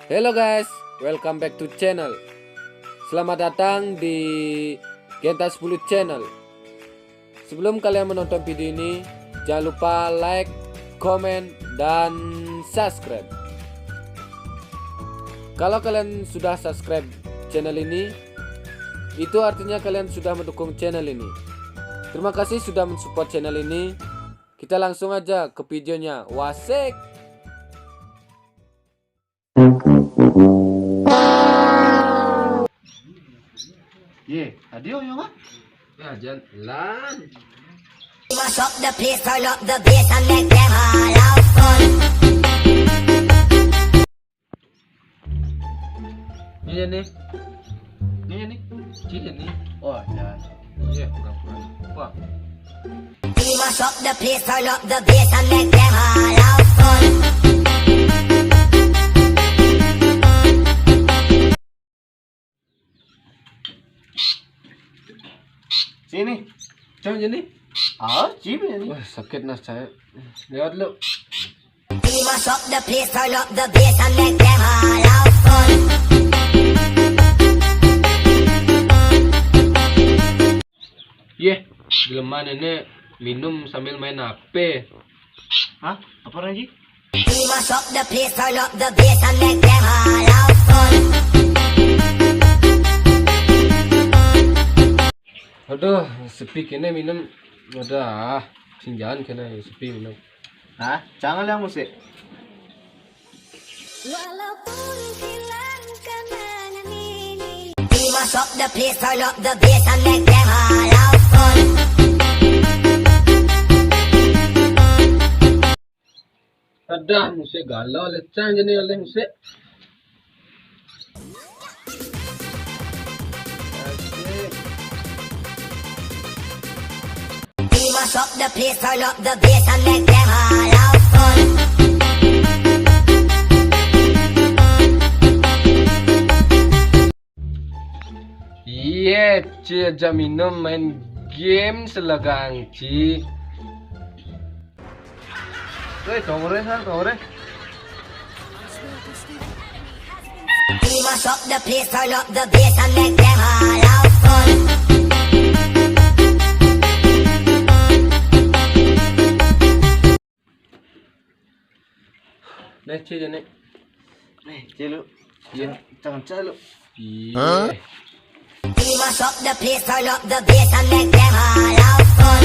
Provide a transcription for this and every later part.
Hello guys, welcome back to channel. Selamat datang di Genta 10 channel. Sebelum kalian menonton video ini, jangan lupa like, comment, dan subscribe. Kalau kalian sudah subscribe channel ini, itu artinya kalian sudah mendukung channel ini. Terima kasih sudah mensupport channel ini. Kita langsung aja ke videonya. Wasik. Adio yung Ya jalan. Mash up the place, turn up the bass and make them all have fun. Ini nih. Ini. Cili nih. Oh, ya. Iya, pura-pura. Wah. Mash up the place, turn up the bass and make them all have fun. Sini. Jangan jadi. Cibi ini. Wah, sakit nas saya. Lewat lu. Mash up the place, turn up the bass and make them all have fun. Belum mana nih minum sambil main HP. Hah? Apa lagi? Mash up the place, turn up the bass and make them all have fun. Aduh, sepi kene minum. Udah, sinjalan kene sepi minum. Hah? Jangan yang musik. Walaupun hilang kenangan ini. Mash up the place, turn up the bass and make them all have fun. Ada musik galau lecang jadi oleh musik. Mash up the place, turn up the bass and make them all have fun. Iya, Ci aja minum main game selegang Ci. Tunggu deh. Mash up the place, turn up the bass and make them all have fun. Nih Ci jadi. Cilu. Iya. Jangan celu. Iya. Mash up the place, turn up the bass and make them all have fun.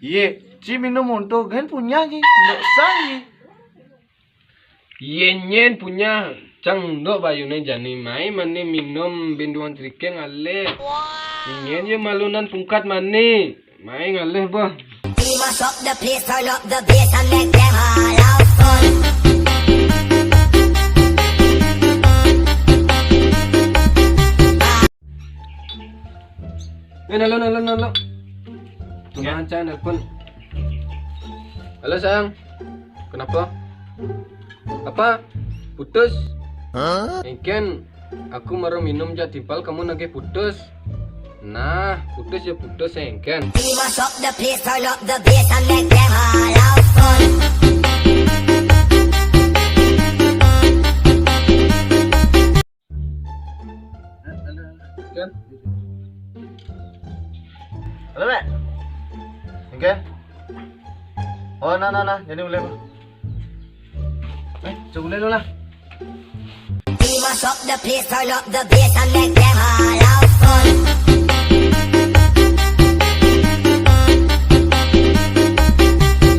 Iya, Ci minum untuk kan punya Ci. Nggak sah. Yenyen punya cang do bayune jani mai mani minum binduan trike ngale. Yenyen je malunan pungkat mani. Mai ngale bah. Mash up the place, turn up the bass and make them all have fun. Nalo. Tumahan siya, nelpon. Halo sayang. Kenapa? Apa? Putus? Mungkin aku mau minum jat timpal kamu lagi putus. Nah, putus ya putus engken. Mash up the place, turn up the bass and make them all have fun. Kan? Halo, Mek. Engken? Oh, nah. Jadi boleh, Pak. Coba dulu lah. Mash up the place, turn up the bass and make them all have fun.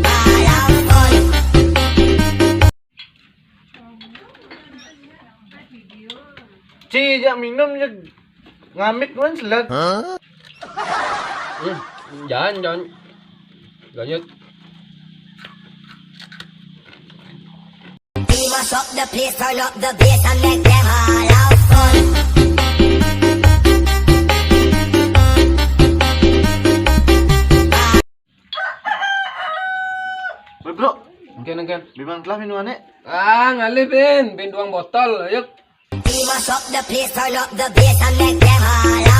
All have fun. Ci, jangan minum je. Ngamit kan selat. Jangan. Lanjut. Mash up the place, turn up the bass and make them all have fun. Woi, bro. Engken. Bimang telah minumannya. Ngalih bin duang botol, ayo. Mash up the place, turn up the bass and make them all